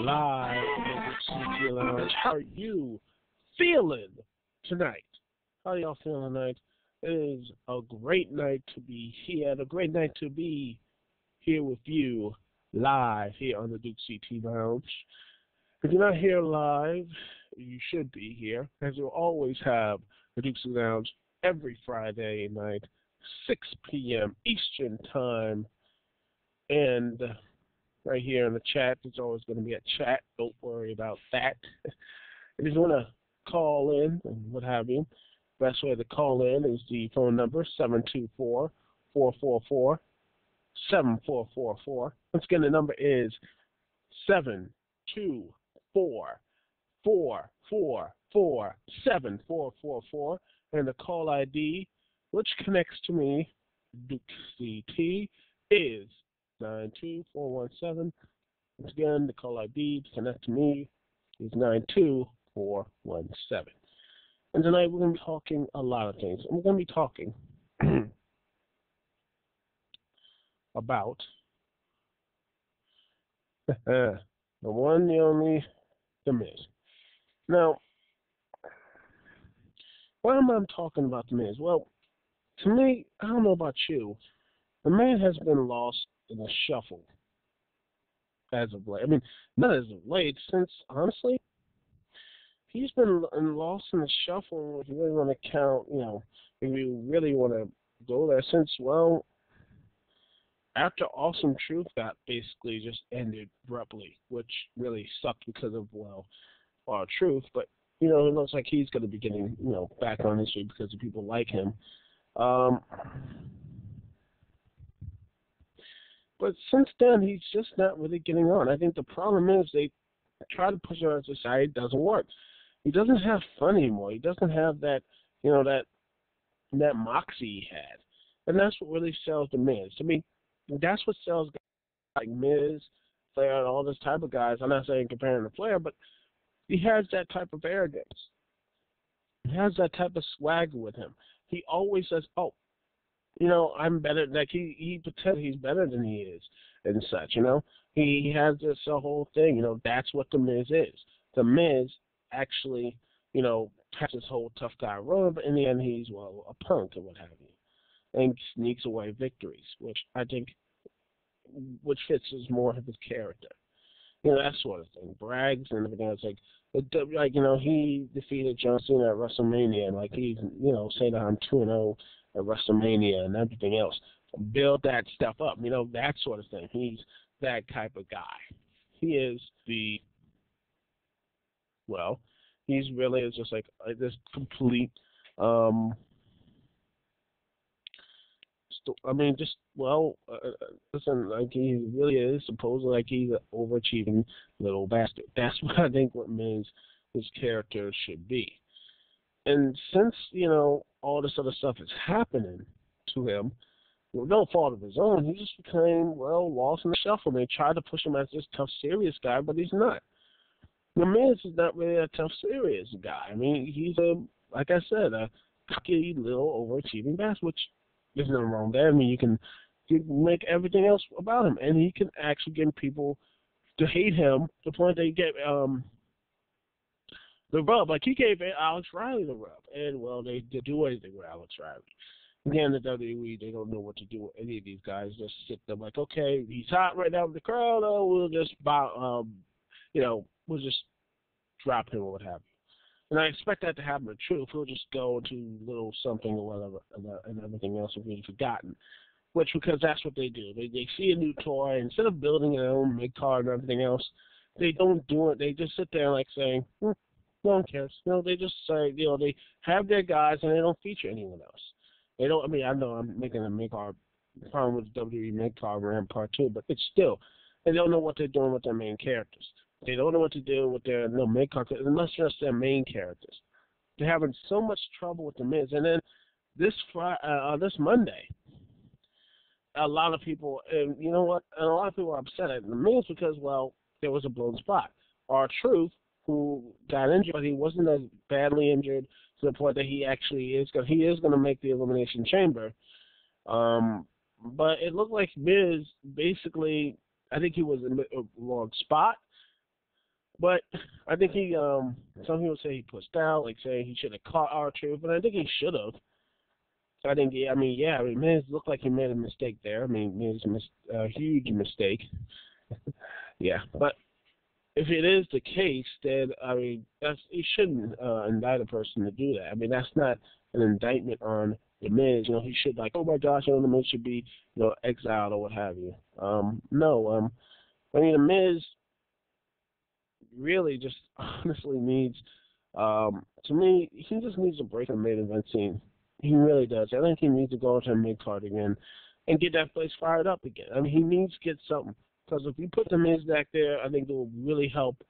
live in the CT Lounge. How are you feeling tonight? How are y'all feeling tonight? It is a great night to be here, and a great night to be here with you live here on the Duke CT Lounge. If you're not here live, you should be here, as you'll always have the Duke CT Lounge every Friday night, 6 p.m. Eastern Time, and right here in the chat, there's always going to be a chat. Don't worry about that. If you want to call in and what have you, best way to call in is the phone number 724-444-7444. Once again, the number is 724-444-7444, and the call ID, which connects to me, Duke CT, is 92417. Once again, the call ID to connect to me is 92417. And tonight we're going to be talking a lot of things. And we're going to be talking about the one, the only, The Miz. Now, why am I talking about The Miz? Well, to me, I don't know about you, the man has been lost in the shuffle as of late. I mean, not as of late, since, honestly, he's been lost in the shuffle if you really want to count, if you really want to go there since, well, after Awesome Truth got basically just ended abruptly, which really sucked because of, our Truth, but, it looks like he's going to be getting, back on his feet because of people like him. But since then, he's just not really getting on. I think the problem is they try to push him out of society. It doesn't work. He doesn't have fun anymore. He doesn't have that, that moxie he had. And that's what really sells The Miz. To me, that's what sells guys like Miz, Flair, and all this type of guys. I'm not saying comparing to Flair, but he has that type of arrogance. He has that type of swagger with him. He always says, I'm better. Like he pretends he's better than he is, and such. He has this whole thing. That's what The Miz is. The Miz actually, has this whole tough guy role, but in the end, he's a punk or what have you, and sneaks away victories, which I think, fits as more of his character. That sort of thing. Brags and everything else. He defeated John Cena at WrestleMania, and he's, saying that I'm 2-0 at WrestleMania and everything else. Build that stuff up, that sort of thing. He's that type of guy. He is he's really is just this complete, listen, he really is supposedly he's an overachieving little bastard. That's what I think what Miz, his character should be. And since, all this other stuff is happening to him, with no fault of his own, he just became, lost in the shuffle. They tried to push him as this tough, serious guy, but he's not. The Miz is not really a tough, serious guy. I mean, he's like I said, a cocky little overachieving bastard, which there's nothing wrong there. I mean, you can make everything else about him, and he can actually get people to hate him to the point they get the rub. He gave Alex Riley the rub, and they do anything with Alex Riley. Again, the WWE, they don't know what to do with any of these guys. Just sit there okay, he's hot right now with the crowd. We'll just we'll just drop him or what have you. And I expect that to happen to Truth. He'll just go into little something or whatever, and everything else will be forgotten. Because that's what they do. They see a new toy, instead of building their own mid-card and everything else, they don't do it. They just sit there saying, no one cares. They just say, they have their guys and they don't feature anyone else. They don't. I mean, I know I'm making a mid-card problem with WWE mid-card Ram Part 2, but it's still, they don't know what they're doing with their main characters. They don't know what to do with their mid-card, unless just their main characters. They're having so much trouble with The Miz. And then this Monday, a lot of people, and you know what, and a lot of people are upset at The Miz because, there was a blown spot. R-Truth, who got injured, but he wasn't as badly injured to the point that he actually is going to make the Elimination Chamber. But it looked like Miz basically, I think he was in the wrong spot. But I think some people say he pushed out, like saying he should have caught Archer, but I think he should have. I think, Miz looked like he made a mistake there. I mean, Miz missed a huge mistake. Yeah, but if it is the case, then I mean, he shouldn't indict a person to do that. I mean, that's not an indictment on the Miz. He should like, oh my gosh, the Miz should be, exiled or what have you. No, I mean, the Miz really just honestly needs, to me, he just needs a break from the main event scene. He really does. I think he needs to go into a mid card again and get that place fired up again. I mean, he needs to get something. Because if you put the Miz back there, I think it will really help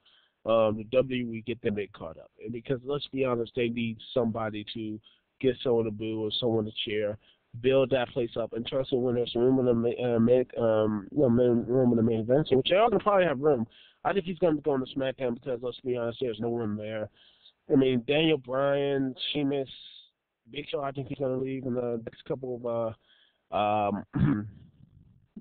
the WWE get their mid card up. And because let's be honest, they need somebody to get someone to boo or someone to cheer, build that place up. And trust me, when there's room in the room in the main event, which they are going to probably have room. I think he's going to be going to SmackDown because let's be honest, there's no room there. I mean, Daniel Bryan, Sheamus, Big Show, I think he's going to leave in the next couple of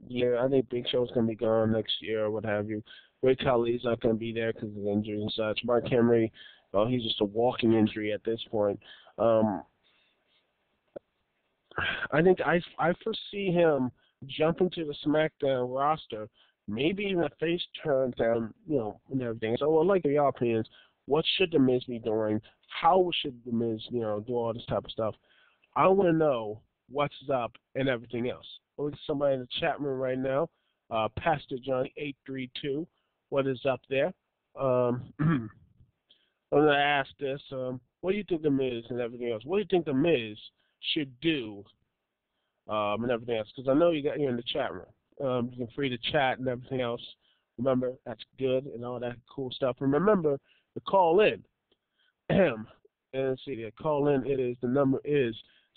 year. I think Big Show's going to be gone next year or what have you. Ray Khali's not going to be there because of injuries and such. Mark Henry, well, he's just a walking injury at this point. I think I foresee him jumping to the SmackDown roster, maybe even a face turn down, and everything. So I'd like your opinions. What should the Miz be doing? How should the Miz, do all this type of stuff? I want to know what's up and everything else. Look at somebody in the chat room right now. Pastor Johnny 832. What is up there? I'm going to ask this. What do you think the Miz and everything else? What do you think the Miz should do and everything else? Because I know you're in the chat room. You can free to chat and everything else. Remember, that's good and all that cool stuff. And remember to call in. And see, the call in, the number is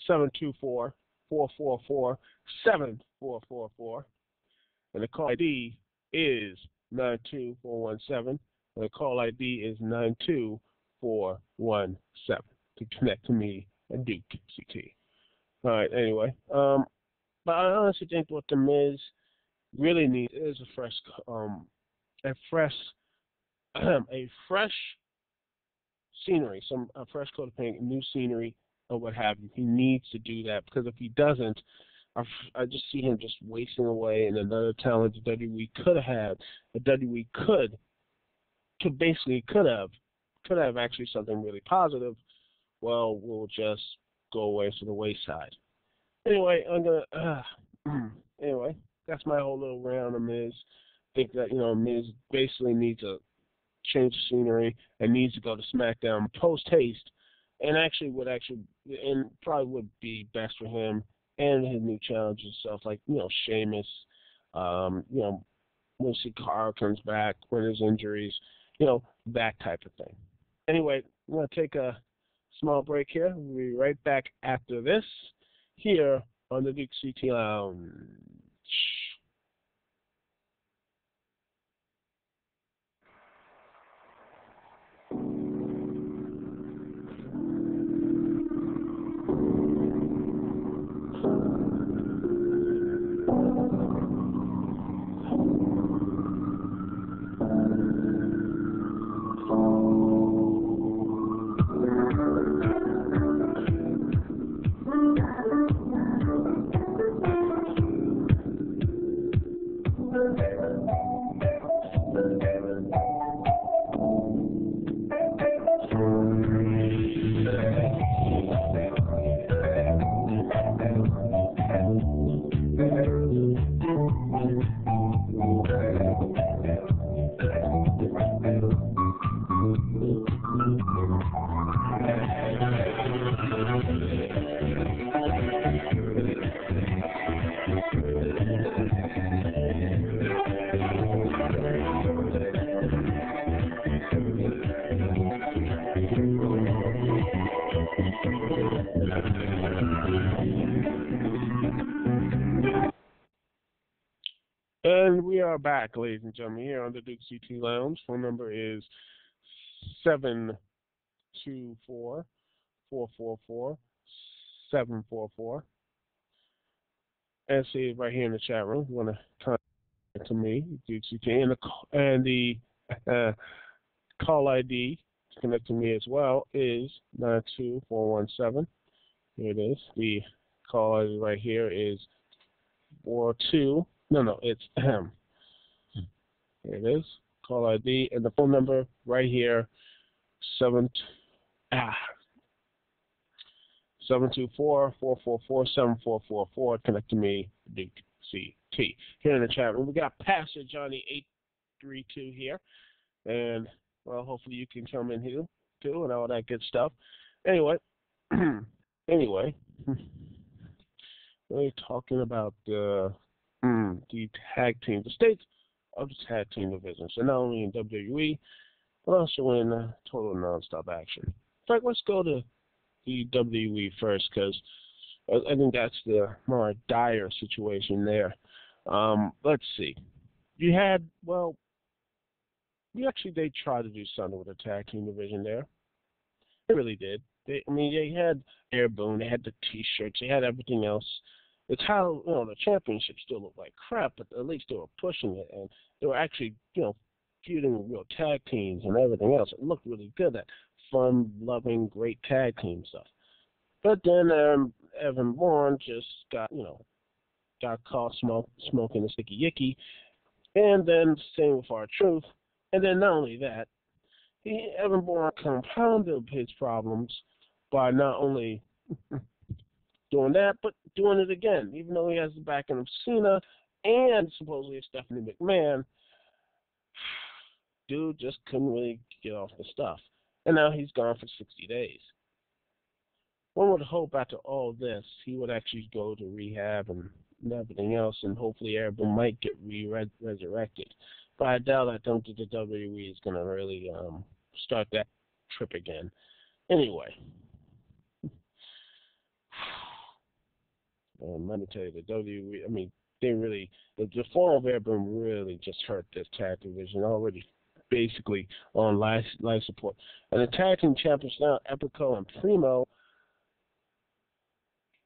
724-444-7444. And the call ID is 92417. And the call ID is 92417 to connect to me and Dukect. All right, anyway. But I honestly think what the Miz really needs is a fresh scenery, a fresh coat of paint, new scenery, or what have you. He needs to do that because if he doesn't, I just see him just wasting away in another talent that WWE could have had. The WWE could have actually something really positive. Well, we'll just go away to the wayside. Anyway, anyway, that's my whole little round on Miz. I think that Miz basically needs to change the scenery and needs to go to SmackDown post haste, and probably would be best for him and his new challenges and stuff like Sheamus, we'll see Carl comes back when there's injuries, that type of thing. Anyway, I'm gonna take a small break here. We'll be right back after this here on the Dukect Lounge. And we are back, ladies and gentlemen, here on the Dukect Lounge. Phone number is 724-444-744. And see it right here in the chat room. You want to contact me, Dukect, and the call ID to connect to me as well is 92417. Here it is. The call ID right here is 42. No, it's Here it is. Call ID and the phone number right here 7 724-444-7444. Connect to me, Duke CT. Here in the chat room, we got Pastor Johnny 832 here, and well, hopefully you can come in here too and all that good stuff. Anyway, we're talking about the tag team, the states of the tag team division. So not only in WWE, but also in total nonstop action. In fact, let's go to the WWE first, because I think that's the more dire situation there. Let's see. They tried to do something with the tag team division there. They really did. They had Air Boone, they had the T-shirts, they had everything else. It's how, the championship still looked like crap, but at least they were pushing it, and they were actually, feuding with real tag teams and everything else. It looked really good, that fun, loving, great tag team stuff. But then Evan Bourne just got caught smoking a sticky yicky, and then same with R-Truth. And then not only that, Evan Bourne compounded his problems by not only doing that, but doing it again, even though he has the backing of Cena and supposedly Stephanie McMahon. Dude just couldn't really get off the stuff. And now he's gone for 60 days. One would hope after all this, he would actually go to rehab and everything else, and hopefully everyone might get resurrected. But I doubt I don't think the WWE is going to really start that trip again. Anyway. Let me tell you, the WWE, the fall of Airborne really just hurt this tag division already, basically on life support. And the tag team champions now, Epico and Primo,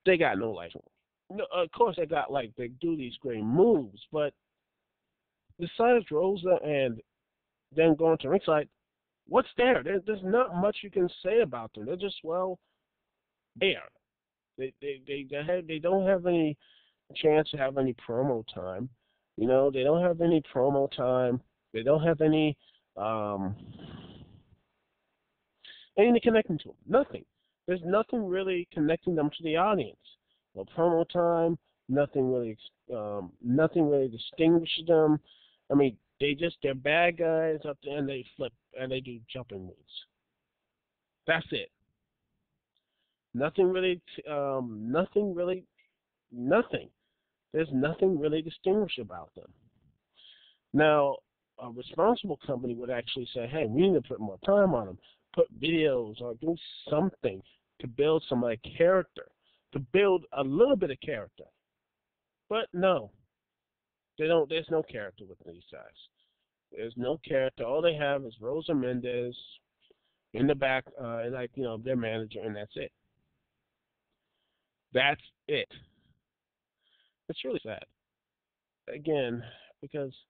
they got no life. No, of course, they do these great moves, but besides Rosa and then going to ringside, what's there? There's not much you can say about them. They're just, there. They don't have any chance to have any promo time. They don't have any promo time. They don't have any anything connecting to them. Nothing. There's nothing really connecting them to the audience. No promo time. Nothing really distinguishes them. They're bad guys up there, and they flip and they do jumping moves. That's it. Nothing. There's nothing really distinguished about them. Now, a responsible company would actually say, hey, we need to put more time on them, put videos or do something to build some character, to build a little bit of character. But no, they don't. There's no character with these guys. There's no character. All they have is Rosa Mendez in the back, their manager, and that's it. That's it. It's really sad. Again, because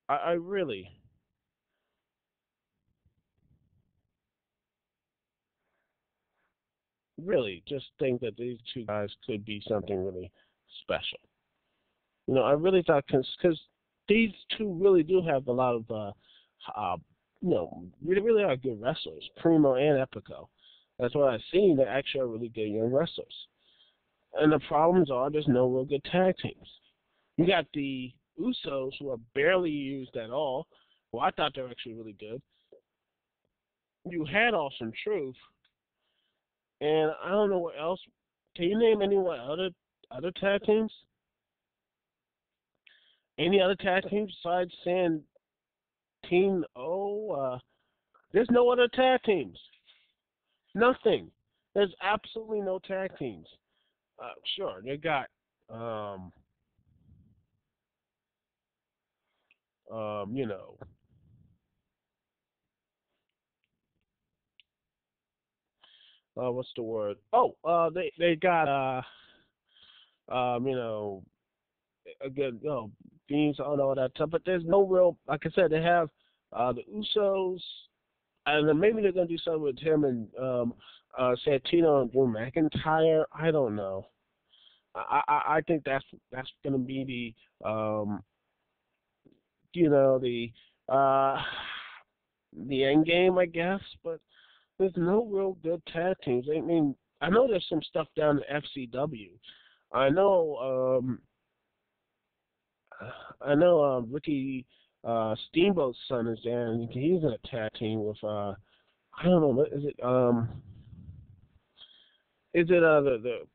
I really just think that these two guys could be something really special. I really thought, because these two really do have a lot of, really are good wrestlers, Primo and Epico. That's what I've seen. They actually are really good young wrestlers. And the problems are there's no real good tag teams. You got the Usos, who are barely used at all. Well, I thought they were actually really good. You had Awesome Truth, and I don't know what else. Can you name any other tag teams? Any other tag teams besides Santino? There's no other tag teams. Nothing. There's absolutely no tag teams. Sure, they got what's the word? Oh, they got again, themes on all that stuff. But there's no real, like I said, they have the Usos, and then maybe they're gonna do something with him and Santino and Drew McIntyre. I don't know. I think that's gonna be uh the end game, I guess. But there's no real good tag teams. I mean, I know there's some stuff down in FCW. I know Ricky Steamboat's son is there, and he's in a tag team with I don't know, is it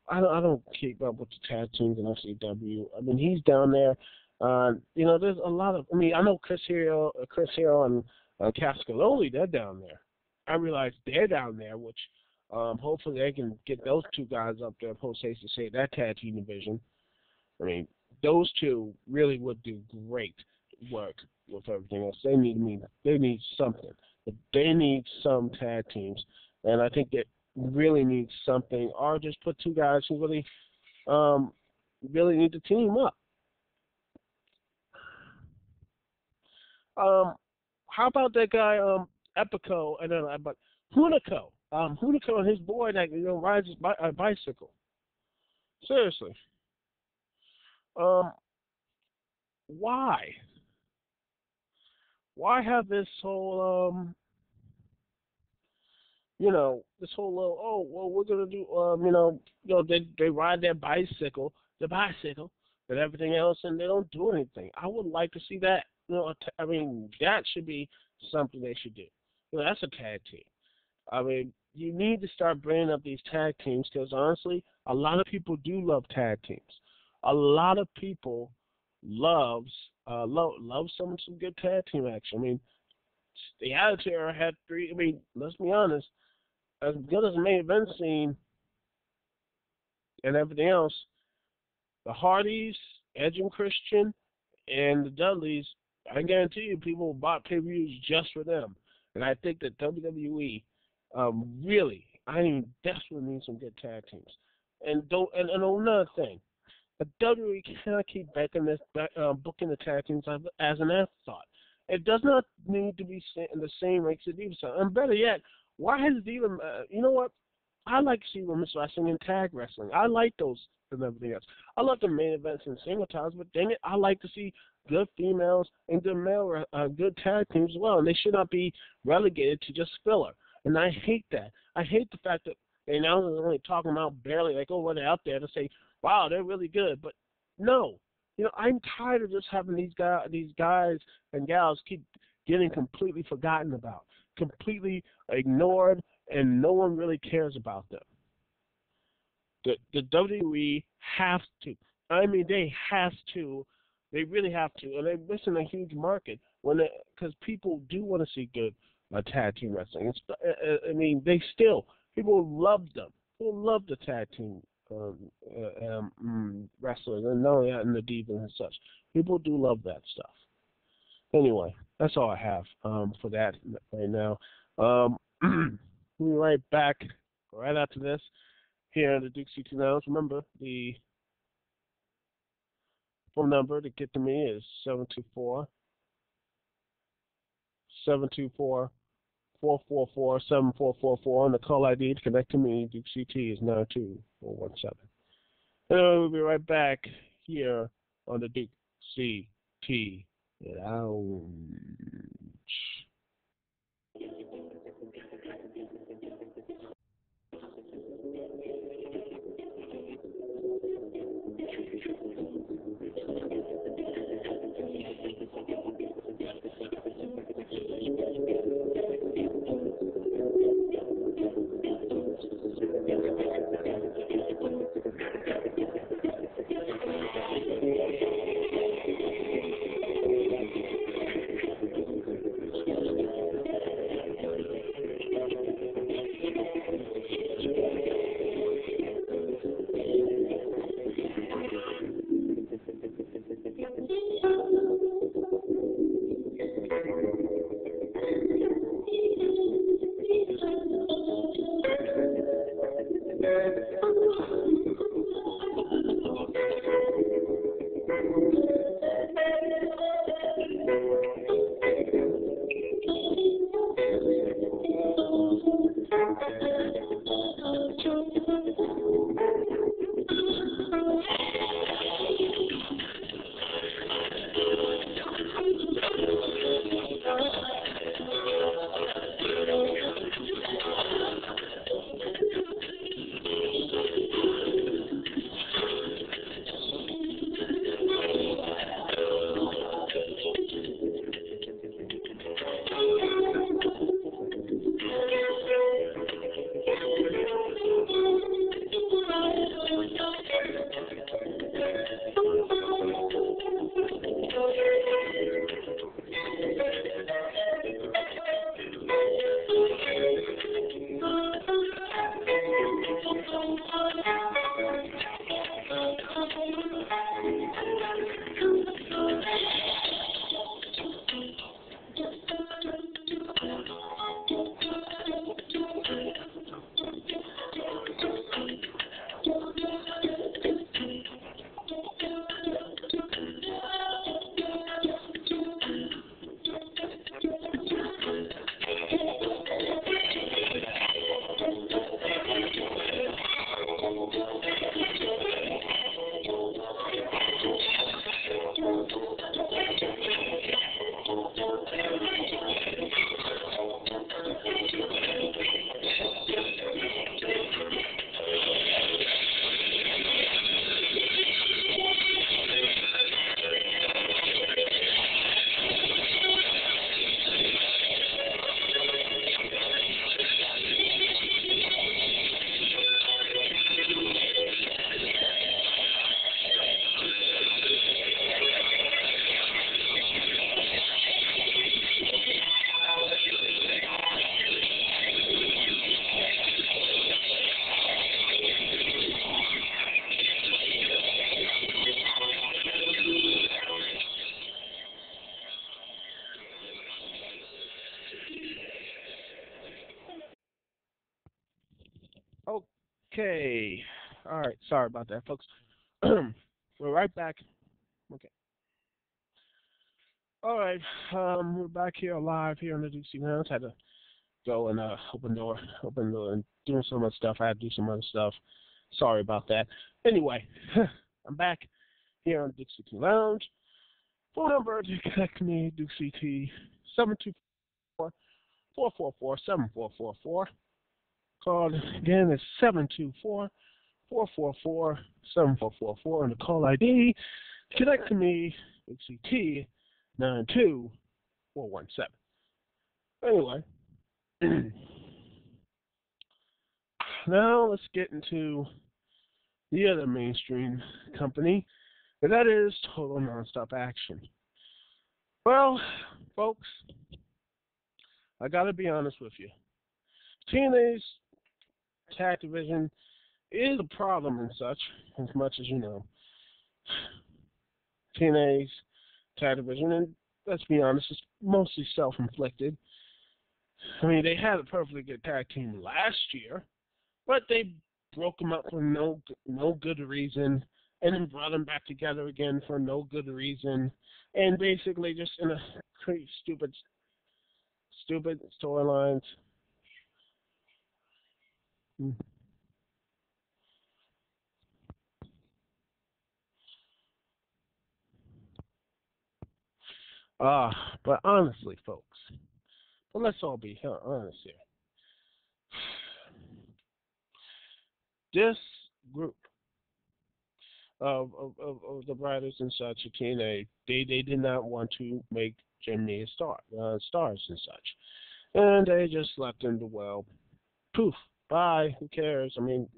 I don't keep up with the tag teams in FCW. I mean, he's down there. There's a lot of. I mean, I know Chris Hero and Cascaloli, they're down there. I realize they're down there, which hopefully they can get those two guys up there post haste to say that tag team division. I mean, those two really would do great work with everything else. They need something. But they need some tag teams, and I think that really needs something, or just put two guys who really need to team up. How about that guy Epico and then but Hunico? Hunico and his boy that rides his bicycle. Seriously. Why? Why have this whole this whole little, we're gonna do they ride the bicycle and everything else, and they don't do anything. I would like to see that. I mean, that should be something they should do. That's a tag team. I mean, you need to start bringing up these tag teams because honestly, a lot of people do love tag teams. A lot of people love some good tag team action. I mean, the Attitude Era had three. I mean, let's be honest. As good as the main event scene and everything else, the Hardys, Edge and Christian, and the Dudleys, I guarantee you, people bought pay-per-views just for them. And I think that WWE really, desperately need some good tag teams. And another thing, the WWE cannot keep booking the tag teams as an afterthought. It does not need to be in the same ranks as Diva. And better yet, why has Diva? You know what? I like to see women's wrestling and tag wrestling. I like those and everything else. I love the main events and single times, but dang it, I like to see good females and good tag teams as well. And they should not be relegated to just filler. And I hate that. I hate the fact that they now are only talking about barely like, when they're out there to say, wow, they're really good. But no, I'm tired of just having these guys and gals keep getting completely forgotten about, completely ignored, and no one really cares about them. The WWE has to. I mean, they have to. They really have to, and they're missing a huge market because people do want to see good tag team wrestling. People love them. People love the tag team wrestlers, and not only that, and the divas and such. People do love that stuff. Anyway, that's all I have for that right now. We'll be right back right after this here in the Duke CT Lounge. Remember, the phone number to get to me is 724-444-7444, and the call ID to connect to me, Duke CT, is 92417. And we'll be right back here on the Duke CT Lounge. Okay. All right. Sorry about that, folks. We're right back. Okay. All right. We're back here live here in the DC Lounge. Had to go and open door, and doing some other stuff. I had to do some other stuff. Sorry about that. Anyway, I'm back here on Dixie Lounge. Phone number to connect me, Duke CT, 724-444-7444. Call again is 724-444-7444. And the call ID, connect to me, Duke CT, 92417. Anyway, now let's get into the other mainstream company, and that is Total Nonstop Action. Well, folks, I gotta be honest with you. TNA's tag division is a problem and such, as much as you know. TNA's tag division, and let's be honest, it's mostly self-inflicted. I mean, they had a perfectly good tag team last year, but they broke them up for no good reason, and then brought them back together again for no good reason, and basically just in a pretty stupid storylines. But honestly, folks, but let's all be honest here. This group of the writers and such at TNA, they did not want to make Jimmy a stars and such, and they just left him to, well, poof, bye, who cares? I mean,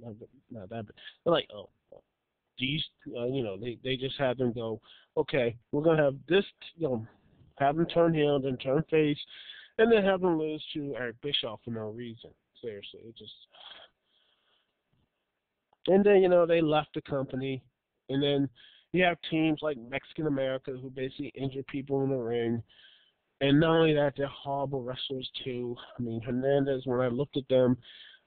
not that, but they're like, oh, these, they just had them go, okay, we're gonna have this, have them turn heel, then turn face, and then have them lose to Eric Bischoff for no reason. Seriously, it just. And then, they left the company. And then you have teams like Mexican America who basically injure people in the ring. And not only that, they're horrible wrestlers too. I mean, Hernandez, when I looked at them,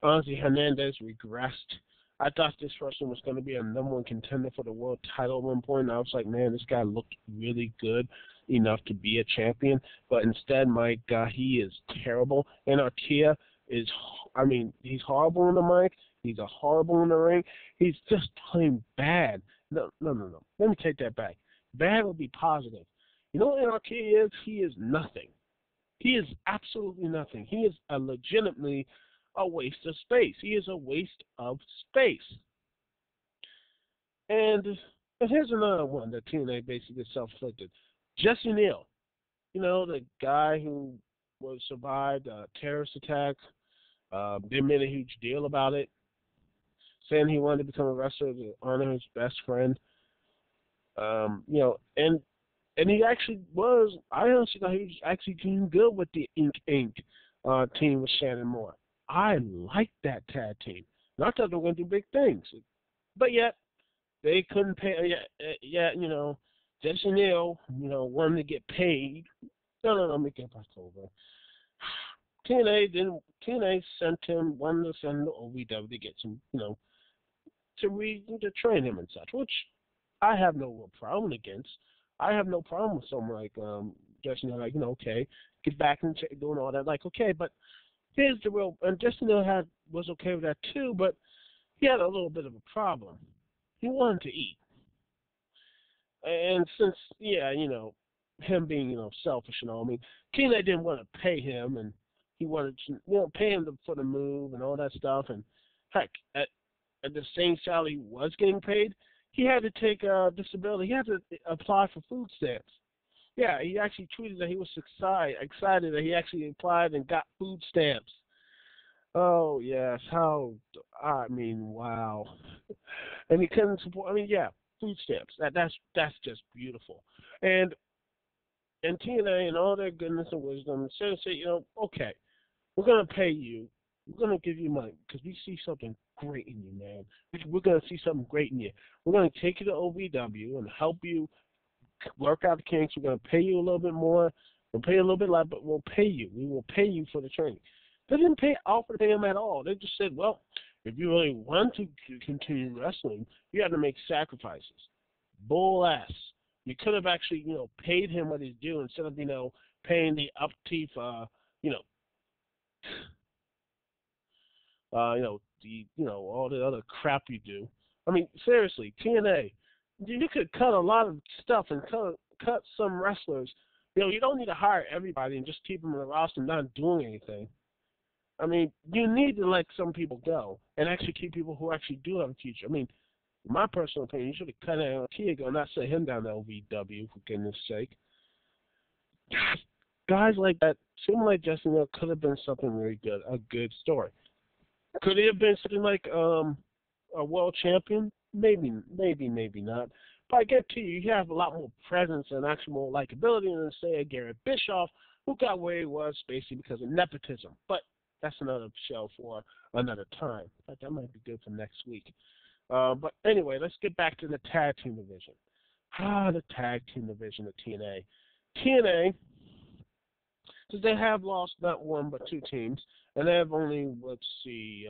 honestly, Hernandez regressed. I thought this person was going to be a number one contender for the world title at one point. And I was like, man, this guy looked really good enough to be a champion. But instead, my God, he is terrible. And Artia is, he's horrible in the mic. He's a horrible in the ring. He's just plain bad. No. Let me take that back. Bad would be positive. You know what Artia is? He is nothing. He is absolutely nothing. He is legitimately a waste of space. He is a waste of space. And here's another one that TNA basically self-inflicted. Jesse Neal, the guy who survived a terrorist attack, they made a huge deal about it, saying he wanted to become a wrestler to honor his best friend. And he actually was. I honestly thought he was actually doing good with the Inc. Team with Shannon Moore. I liked that tag team. And I thought they were going to do big things. But yet, they couldn't pay. Jesse Neal, wanted to get paid. No, let me get back over. TNA sent him, wanted to send him to OVW to get some, to train him and such, which I have no real problem against. I have no problem with someone like Jesse Neal, okay, get back and doing all that, okay, but here's the real, and Jesse Neal was okay with that too, but he had a little bit of a problem. He wanted to eat. And since, him being, selfish and all, TNA didn't want to pay him, and he wanted to, pay him for the move and all that stuff, and heck, at the same salary he was getting paid, he had to take disability. He had to apply for food stamps. Yeah, he actually tweeted that he was excited that he actually applied and got food stamps. Oh, yes. Wow. And he couldn't support, food stamps. That's just beautiful. And TNA and all their goodness and wisdom said, okay, we're going to pay you. We're going to give you money because we see something great in you, man. We're going to see something great in you. We're going to take you to OVW and help you work out the kinks. We're going to pay you a little bit more. We'll pay you a little bit less, but we'll pay you. We will pay you for the training. They didn't offer to pay him at all. They just said, well, If you really want to continue wrestling, you have to make sacrifices. Bull ass. You could have actually, paid him what he's due instead of, paying the upkeep, you know, all the other crap you do. I mean, seriously, TNA, you could cut a lot of stuff and cut some wrestlers. You don't need to hire everybody and just keep them in the roster and not doing anything. I mean, you need to let some people go and actually keep people who actually do have a future. I mean, in my personal opinion, you should have cut out Tiago and not sent him down to LVW, for goodness sake. Guys like that, seem like Justin Hill could have been something really good, a good story. Could it have been something like a world champion? Maybe not. But I get to you, you have a lot more presence and actual more likability than, say, a Garrett Bischoff, who got where he was basically because of nepotism. But that's another show for another time. But that might be good for next week. But anyway, let's get back to the tag team division. The tag team division of TNA. TNA, because they have lost not one but two teams, and they have only, let's see,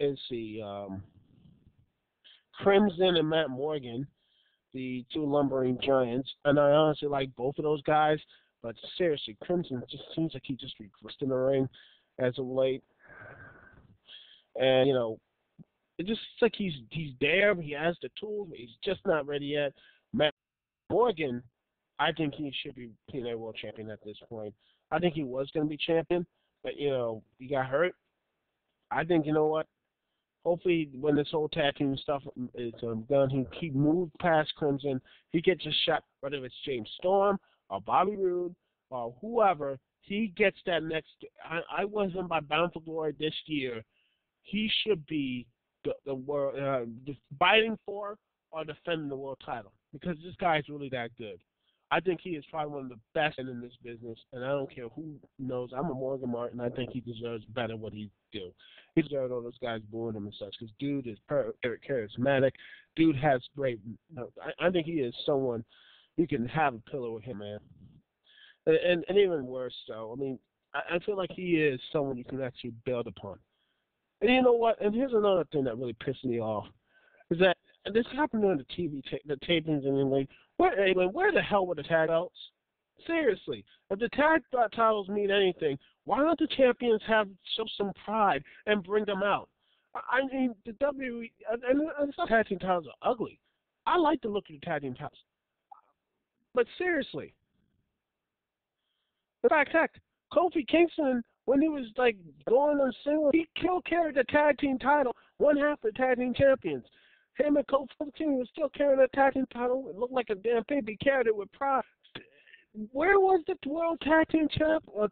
It's the Crimson and Matt Morgan, the two lumbering giants, and I honestly like both of those guys. But seriously, Crimson just seems like he just regressed in the ring as of late, and it just seems like he's there, he has the tools, but he's just not ready yet. Matt Morgan, I think he should be TNA World Champion at this point. I think he was going to be champion, but he got hurt. I think what. Hopefully, when this whole tag team stuff is done, he moved past Crimson. He gets a shot, whether it's James Storm or Bobby Roode or whoever. He gets that next. I want him by Bound for Glory this year. He should be the world fighting for or defending the world title because this guy is really that good. I think he is probably one of the best in this business, and I don't care who knows. I'm a Morgan Martin. I think he deserves better what he do. He deserves all those guys booing him and such because dude is charismatic. Dude has great. I think he is someone you can have a pillow with him, man. And even worse, though. I mean, I feel like he is someone you can actually build upon. And you know what? And here's another thing that really pissed me off is that this happened during the the tapings in England. Where the hell were the tag belts? Seriously, if the tag titles mean anything, why don't the champions show some pride and bring them out? I mean, the WWE and some tag team titles are ugly. I like the look of the tag team titles, but seriously, in fact, heck, Kofi Kingston, when he was going on single, he carried the tag team title, one half the tag team champions. Him and Kofi Kingston was still carrying the tag team title. It looked like a damn pig. He carried it with pride. Where was the World Tag Team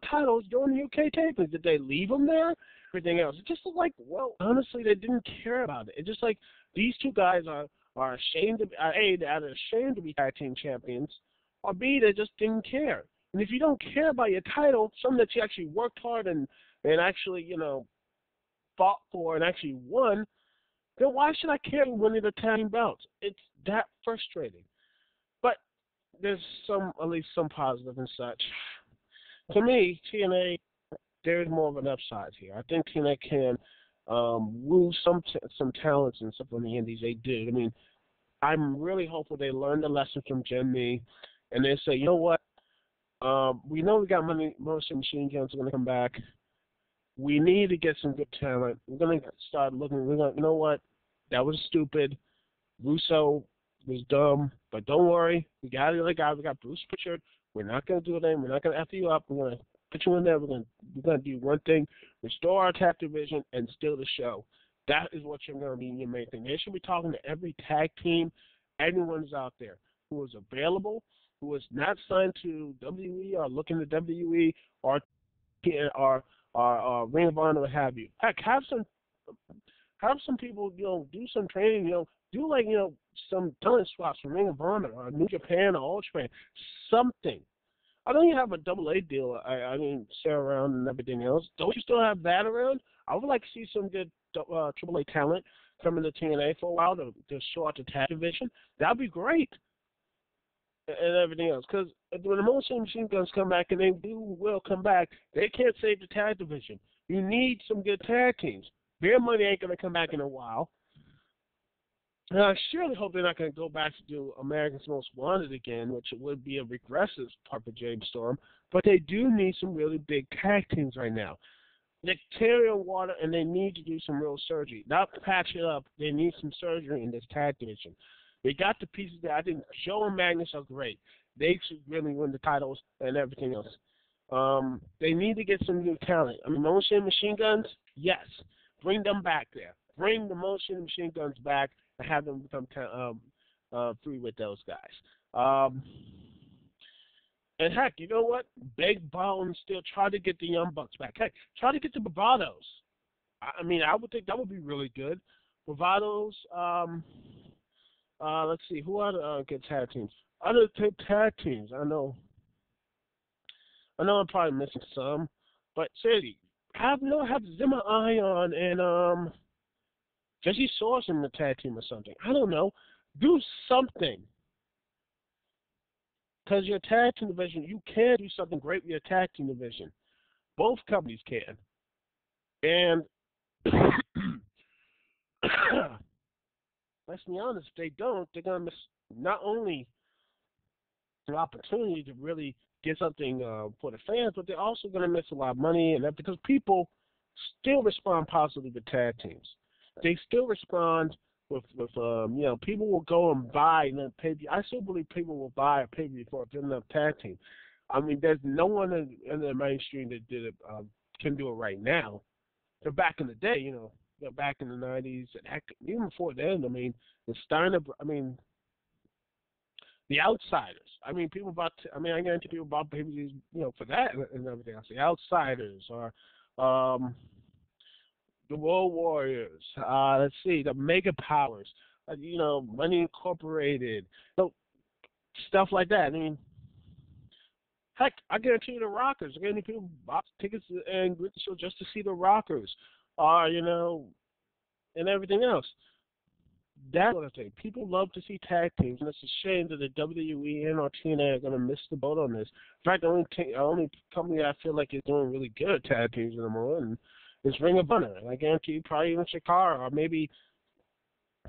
titles during the UK tapings? Did they leave them there? Everything else. It just looked like, honestly, they didn't care about it. It's just like these two guys are ashamed to be, A, they're either ashamed to be tag team champions, or B, they just didn't care. And if you don't care about your title, something that you actually worked hard and actually, fought for and actually won, then why should I care winning the tag team belts? It's that frustrating. But there's at least some positive and such. To me, TNA, there's more of an upside here. I think TNA can woo some talents and stuff on the indies. They did. I mean, I'm really hopeful they learn the lesson from Jim Mee, and they say, you know what? We know we got Morse and Machine Guns are going to come back. We need to get some good talent. We're going to start looking. You know what? That was stupid. Russo was dumb, but don't worry. We got another guy. We got Bruce Pritchard. We're not going to do anything. We're not going to F you up. We're going to put you in there. We're going to do one thing, restore our tag division, and steal the show. That is what you're going to be in your main thing. They should be talking to every tag team, anyone's out there who is available, who is not signed to WWE or looking to WWE or Ring of Honor, what have you. Heck, have some people, do some training, do some talent swaps from Ring of Honor or New Japan or All Japan, something. I know you have a AA deal, stay around and everything else. Don't you still have that around? I would like to see some good AAA talent come into TNA for a while to show out the tag division. That would be great. and everything else. Because when the Monsoon Machine Guns come back, and they will come back, they can't save the tag division. You need some good tag teams. Beer Money ain't going to come back in a while. And I surely hope they're not going to go back to do America's Most Wanted again, which would be a regressive part of James Storm. But they do need some really big tag teams right now. They're carrying water, and they need to do some real surgery. Not patch it up. They need some surgery in this tag division. They got the pieces there. I think Joe and Magnus are great. They should really win the titles and everything else. They need to get some new talent. I mean, Monsoon Machine Guns, yes. Bring them back there. Bring the Monsoon Machine Guns back and have them become free with those guys. And heck, you know what? Big Ball and still try to get the Young Bucks back. Heck, try to get the Bravados. I mean, I would think that would be really good. Bravados, let's see, who are the good tag teams? Other tag teams, I know I'm probably missing some, but seriously, have Zimmer Ion and Jesse Source in the tag team or something. I don't know. Do something. Because your tag team division, you can do something great with your tag team division. Both companies can. And let's be honest, if they don't, they're going to miss not only an opportunity to really get something for the fans, but they're also going to miss a lot of money, and that because people still respond positively to tag teams. They still respond with people will go and buy and then pay. I still believe people will buy a pay-per-view for a good enough tag team. I mean, there's no one in the mainstream that did it can do it right now. They're back in the day, they're back in the 90s, and heck, even before then. I mean, the Outsiders. I mean, I guarantee people bought pay-per-views, for that and everything else. The Outsiders or the World Warriors. Let's see, the Mega Powers. Money Incorporated. Stuff like that. I mean, heck, I guarantee you the Rockers. I guarantee people bought tickets and went to the show just to see the Rockers. And everything else. That's what I think. People love to see tag teams, and it's a shame that the WWE and TNA are going to miss the boat on this. In fact, the only company I feel like is doing really good at tag teams anymore is Ring of Honor. And I guarantee you probably even Chicago or maybe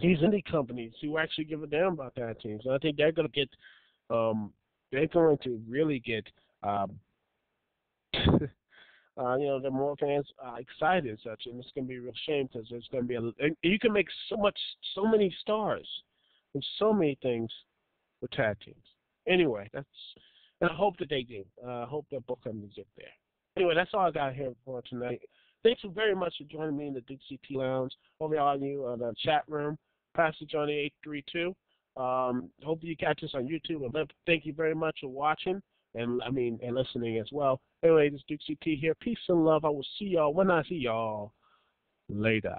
these indie companies who actually give a damn about tag teams. And I think they're going to get, really get, the more fans excited and such, and it's going to be a real shame because there's going to be you can make so many stars and so many things with tag teams. Anyway, and I hope that they do. I hope that both companies get there. Anyway, that's all I got here for tonight. Thanks so very much for joining me in the Dukect Lounge. Over all you in the chat room, Pastor Johnny 832. Hope you catch us on YouTube. And thank you very much for watching. And listening as well. Anyway, this is Dukect here. Peace and love. I will see y'all when I see y'all later.